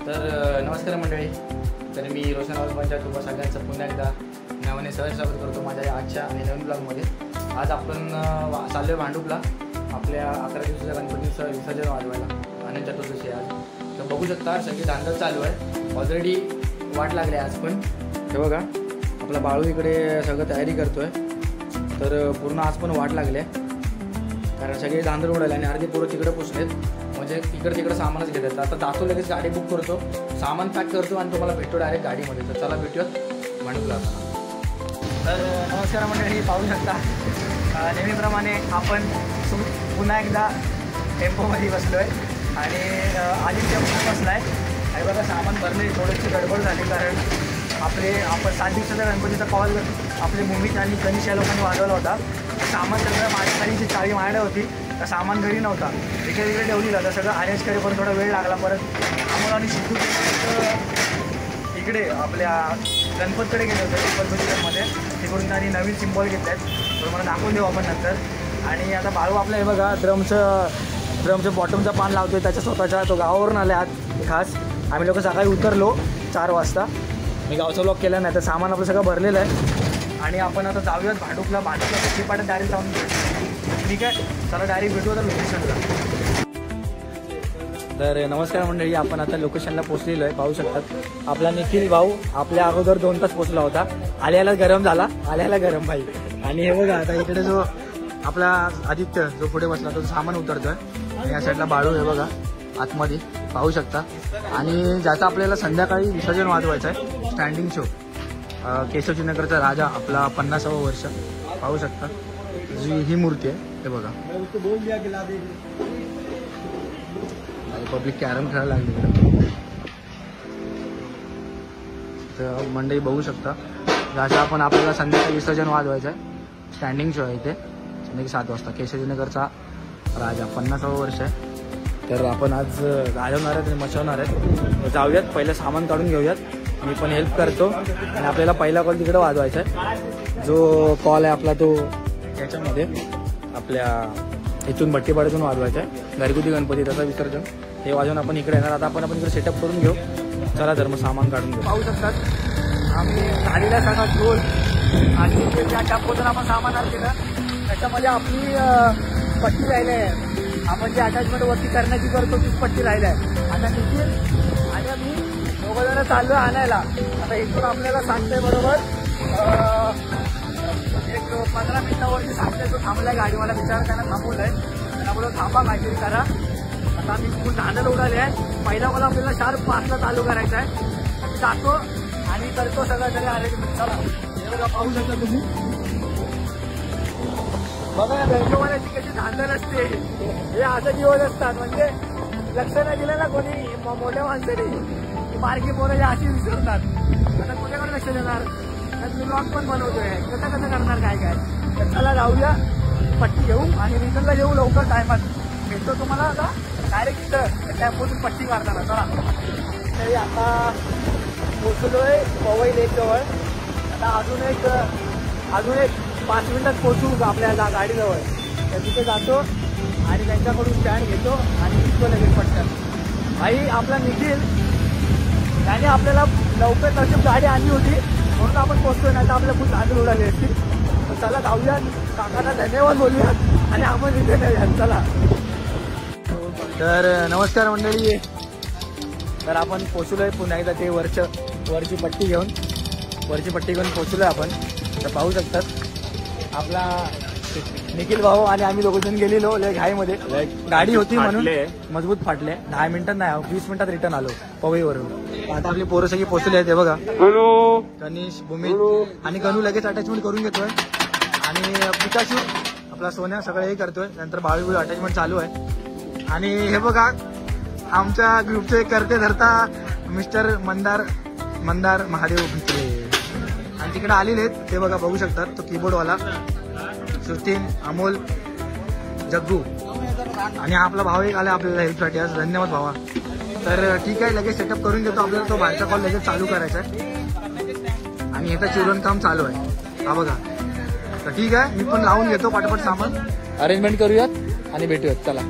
तर नमस्कार मंडळी. तर मी रोशन पंचायत तुम्हा सगळ्यांचं पुन्हा एकदा नव्याने सहज स्वागत करतो माझ्या आजच्या आणि नवीन ब्लॉगमध्ये. आज आपण चाललो आहे भांडुपला आपल्या 11 दिवसाच्या गणपतीचं विसर्जन वाजवायला. अनंत चतुर्दशी आज. तर बघू शकता सगळी धांदल चालू आहे. ऑलरेडी वाट लागली आज पण. हे बघा आपला बाळू इकडे सगळं तयारी करतो आहे. तर पूर्ण आज पण वाट लागली आहे कारण सगळे धांदल उडाले आणि अर्धे पोरं तिकडे पोचलेत. म्हणजे तिकडे सामानच घेतात. आता जातो लगेच गाडी बुक करतो, सामान पॅक करतो आणि तुम्हाला भेटतो डायरेक्ट गाडीमध्ये. तर चला भेटूयात भांडुपला. तर नमस्कार मंडळी, पाहू शकता नेहमीप्रमाणे आपण पुन्हा एकदा टेम्पोमध्ये बसलो आहे आणि आदित्य पुन्हा बसला आहे. आणि बघा सामान भरले, थोडीशी गडबड झाली कारण आपण 7 दिवसाचा गणपतीचा कॉल आपले मुंबईत आणि गणेश या लोकांनी वाजवला होता. सामान सगळं माझ्या गाडीची चावी माझ्याकडे होती, तर सामान घरी नव्हता, इकडे ठेवली जातं. सगळं अरेंज करेपर्यंत थोडा वेळ लागला. परत आम्हाला आणि सिद्धू इकडे आपल्या गणपतकडे गेले होते गणपतीमध्ये. तिकडून त्यांनी नवीन सिम्बॉल घेतले आहेत, तर मला दाखवून देऊ आपण नंतर. आणि आता बाळू आपलं हे बघा ड्रमचं बॉटमचा पान लावतो आहे त्याच्या स्वतःच्या. तो गावावरून आले आज खास. आम्ही लोक सकाळी उतरलो 4 वाजता. मी गावचा ब्लॉग केला नाही, तर सामान आपलं सगळं भरलेलं आहे. आणि आपण आता जाऊयात भांडुपला श्रीपाठात डायरेक्ट जाऊन भेटू. ठीक आहे, चला डायरेक्ट भेटू आता लोकेशनला. तर नमस्कार मंडळी, आपण आता लोकेशनला पोहोचलेलो आहे. पाहू शकतात आपला निखिल भाऊ आपल्या अगोदर 2 तास पोहोचला होता. आल्याला गरम झाला, आल्याला गरम भाई. आणि हे बघा आता इकडे जो आपला आदित्य जो पुढे बसला तो सामान उतरतोय. आणि या साईडला बाळू हे बघा आतमध्ये पाहू शकता. आणि ज्याचा आपल्याला संध्याकाळी विसर्जन वाजवायचं आहे स्टँडिंग शो. केशवजीनगरचा राजा आपला 50वं वर्ष पाहू शकता. ही मूर्ती आहे हे बघा. पब्लिक कॅरम खेळायला लागली तर मंडळी बघू शकता. ज्याचं आपण आपल्याला संध्याकाळी विसर्जन वाजवायचं आहे स्टँडिंग शो आहे इथे संध्याकाळी 7 वाजता. केशवजीनगरचा राजा 50वं वर्ष आहे. तर आपण आज गाजवणार आहेत आणि मचवणार आहेत. जाऊयात, पहिलं सामान काढून घेऊयात. मी पण हेल्प करतो. आणि आपल्याला पहिला कॉल तिकडे वाजवायचा आहे. जो कॉल आहे आपला तो याच्यामध्ये आपल्या इथून भट्टीपाड्यातून वाजवायचा आहे. घरगुती गणपती त्याचं विसर्जन हे वाजवून आपण इकडे येणार. आता आपण इकडे सेटअप करून घेऊ. चला तर मग सामान काढून घेऊ. पाहू शकतात आम्ही गाडीला सगळा ढोल आणि ज्या टॅम्पोतून आपण सामान आणलेलं त्याच्यामध्ये आपली पट्टी राहिली आहे. आपण जे अटॅचमेंट वरती करण्याची करतो तीच पट्टी राहिली आहे. आता निखिल आणि मी दोघंजणं चाललो आणायला. आता इथून आपल्याला सांगतोय बरोबर एक 15 मिनिटावरती सांगतोय. तो थांबलाय गाडी, मला विचार त्यांना थांबवलंय. त्यांना बोलतो थांबा काहीतरी करा. आता आम्ही खूप धांदल उडाले आहे. पहिला मला आपल्याला शार्प 5ला चालू करायचं आहे. आम्ही जातो आणि करतो सगळं तरी अरेंजमेंट. चला हे बघा पाहू शकता तुम्ही. बघा गणपतीची कशी धांदल असते. हे असं दिवस असतात म्हणजे लक्ष नाही दिलं ना कोणी मोठ्या माणसाने बारकी पोरं हे अशी विसरतात. आता कुठेकडे लक्ष देणार. मी ब्लॉग पण बनवतोय कसं करणार काय. तर चला जाऊया, पट्टी घेऊ आणि रिटर्नला येऊ लवकर टायमात. भेटतो तुम्हाला आता डायरेक्ट इथं टॅम्पोतून पट्टी काढताना. चला तरी आता पोचलोय पवई लेकजवळ. आता अजून एक 5 मिनिटात पोचू आपल्या गाडीजवळ. तर तिथे जातो आणि त्यांच्याकडून स्टँड घेतो आणि निघतो लगेच पटकन. भाई आपला निखिल त्याने आपल्याला लवकर नशीब गाडी आणली होती म्हणून आपण पोचतोय. नाही तर आपल्या खूप धांदल उडाली असती. तर चला जाऊयात, काकांना धन्यवाद बोलूयात आणि आपण इथे नेऊयात. चला. तर नमस्कार मंडळी. तर आपण पोचलोय पुन्हा एकदा ते वरची पट्टी घेऊन पोचलोय आपण. तर पाहू शकतात आपला निखिल भाऊ आणि आम्ही दोघंजण गेलेलो घाईमध्ये. गाडी होती म्हणून मजबूत फाटले. 10 मिनिटात नाही 20 मिनिटात रिटर्न आलो पवईवरून. आता आपली पोरं सगळी पोचले आहेत. हे बघा गणेश, भूमी आणि गणू लगेच अटॅचमेंट करून घेतोय. आणि पिकाशू आपला सोन्या सगळं हे करतोय. नंतर बाळू अटॅचमेंट चालू आहे. आणि हे बघा आमच्या ग्रुपचे करते धरता मिस्टर मंदार महादेव भित्रे आणि तिकडे आलेले आहेत. ते बघा बघू शकतात. तो कीबोर्डवाला सुरतीन, अमोल, जग्गू आणि आपला भाऊ एक आला आपल्याला हेल्पसाठी आज. धन्यवाद भावा. तर ठीक आहे, लगेच सेटअप करून घेतो. आपल्याला तो बाहेरचा कॉल लगेच चालू करायचा आहे आणि याचं चिरण काम चालू आहे. हा बघा. तर ठीक आहे, मी पण लावून घेतो पटापट सामान. अरेंजमेंट करूयात आणि भेटूयात. चला.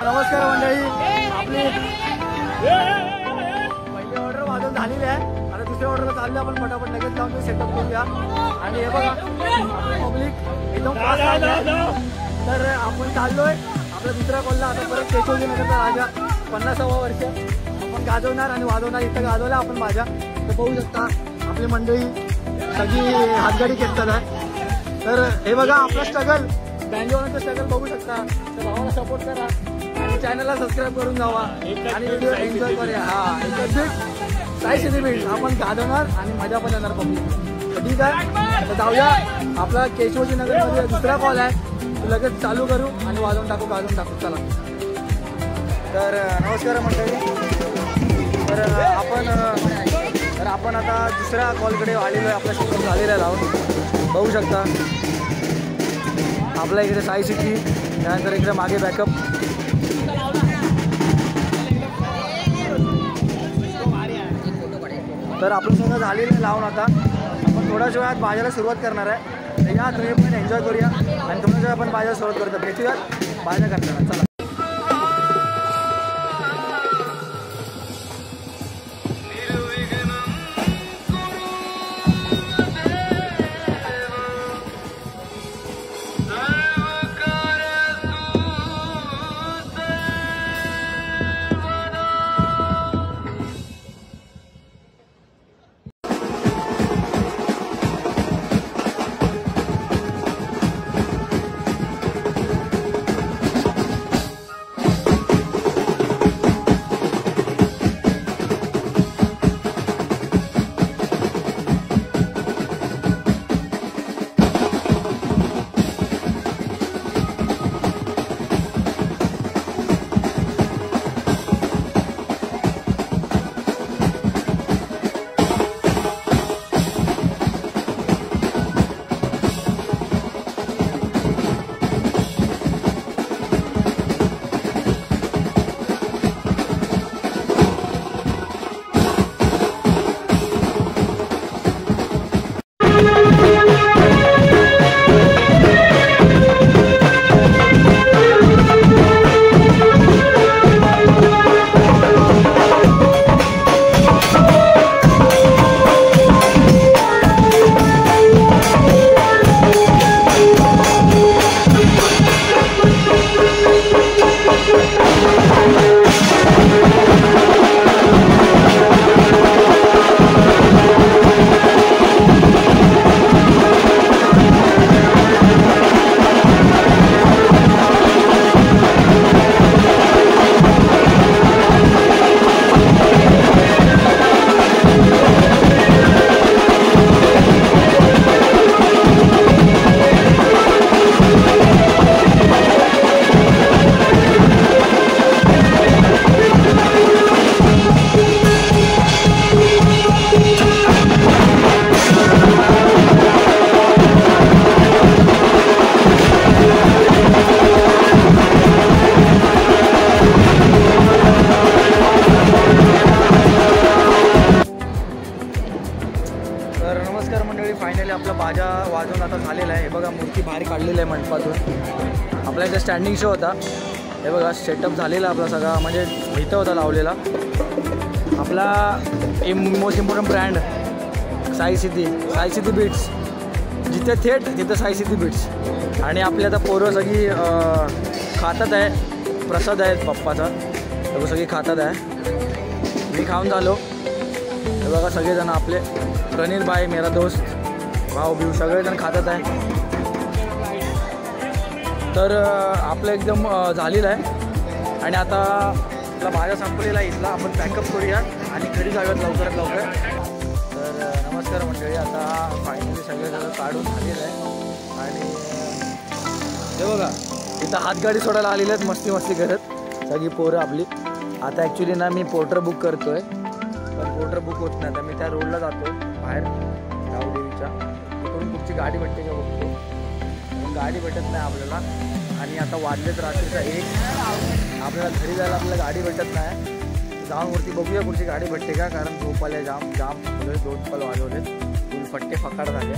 नमस्कार मंडळी, आपली पहिली ऑर्डर वाजून झालेली आहे. आता दुसऱ्या ऑर्डरला चाललो आपण पटापट लगेच जाऊन सेटअप करूया. आणि हे बघा पब्लिक एकदम तर आपण चाललोय आपल्या दुसऱ्या कॉलला. आता परत केशवजी नगरचा राजा 50वा वर्ष आपण गाजवणार आणि वाजवणार. इथं गाजवला आपण माझ्या तर बघू शकता आपली मंडळी सगळी हातगाडी घेतात आहे. तर हे बघा आपला स्ट्रगल बँजोचं स्ट्रगल बघू शकता. तर भावाला सपोर्ट करा आणि चॅनलला सबस्क्राईब करून जावा आणि व्हिडिओ एन्जॉय करूया. हा एकच साई सिटी बीट आपण गाजवणार आणि मजा पण येणार पब्लिक. ठीक आहे, तर जाऊया. आपला केशवजी नगरमध्ये दुसरा कॉल आहे, लगेच चालू करू आणि वाजवून टाकू गाजवून टाकू. चला. तर नमस्कार मंडळी. तर आपण आता दुसऱ्या कॉलकडे आलेलो आहे. आपला सेटअप झालेला आहे लावून बघू शकता. आपल्या इकडे साई सिटी, त्यानंतर इकडे मागे बॅकअप. तर आपलं सगळं झालेलं आहे लावून. आता आपण थोड्याच वेळात बाजाराला सुरुवात करणार आहे. तर या तुम्ही पण एन्जॉय करूया आणि थोड्याच वेळा आपण बाजाराला सुरुवात करतो. भेटूया बाजार करताना. चला. आपला बाजा वाजवून आता झालेला आहे. हे बघा मूर्ती बाहेर काढलेली आहे मंडपातून. आपला इथे स्टँडिंग शो होता. हे बघा सेटअप झालेला आपला सगळा, म्हणजे इथं होता लावलेला. आपला most important brand Sai City Beats. जिथे थेट तिथं साई सिटी बीट्स. आणि आपली आता पोरं सगळी खातात आहे. प्रसाद आहे पप्पाचा, तर सगळी खातात आहे. मी खाऊन झालो. हे बघा सगळेजण आपले प्रणीत भाई, मेरा दोस्त, भाऊ बिऊ सगळेजण खातात आहे. तर आपलं एकदम झालेलं आहे. आणि आता आपला भाज्या संपलेला इथला आपण पॅकअप करूया आणि घरी जाऊयात लवकरात लवकर. तर नमस्कार मंडळी. आता फायनली सगळं काढून झालेलं आहे. आणि हे बघा इथं हातगाडी सोडायला आलेली आहेत मस्ती करत सगळी पोरं आपली. आता ॲक्च्युली ना मी पोर्टर बुक करतो आहे, पण पोर्टर बुक होत नाही. तर मी त्या रोडला जातो बाहेर गावदेवीच्या, तिकडून कुठची गाडी भेटते का बघतो. पण गाडी भेटत नाही आपल्याला. आणि आता वाजलेत रात्रीचा 1. आपल्याला घरी जायला आपल्याला गाडी भेटत नाही. जाऊन वरती बघूया कुठची गाडी भेटते का, कारण झोपाल्या जाम 2 कॉल वाजवले. फुल फट्टे फकाड झाले,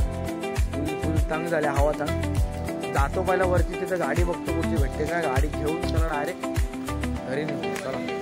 फुल तंग झाले, हवा तंग. जातो पहिला वरती, तिथं गाडी बघतो कुठची भेटते का. गाडी घेऊन चला डायरेक्ट घरी निघू चला.